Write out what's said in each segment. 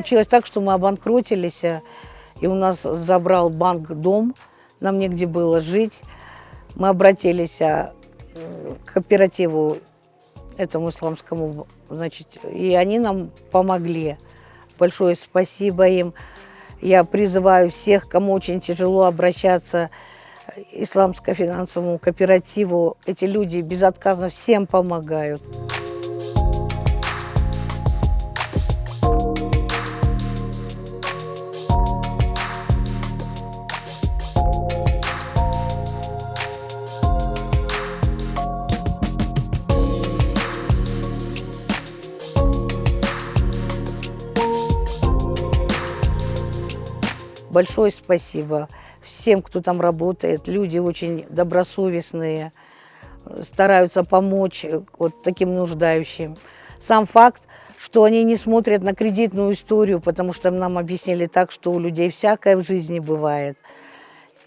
Получилось так, что мы обанкротились, и у нас забрал банк дом, нам негде было жить. Мы обратились к кооперативу этому исламскому, значит, и они нам помогли. Большое спасибо им. Я призываю всех, кому очень тяжело обращаться к исламско-финансовому кооперативу. Эти люди безотказно всем помогают. Большое спасибо всем, кто там работает. Люди очень добросовестные, стараются помочь вот таким нуждающим. Сам факт, что они не смотрят на кредитную историю, потому что нам объяснили так, что у людей всякое в жизни бывает.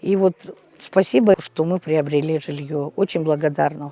И вот спасибо, что мы приобрели жилье. Очень благодарна.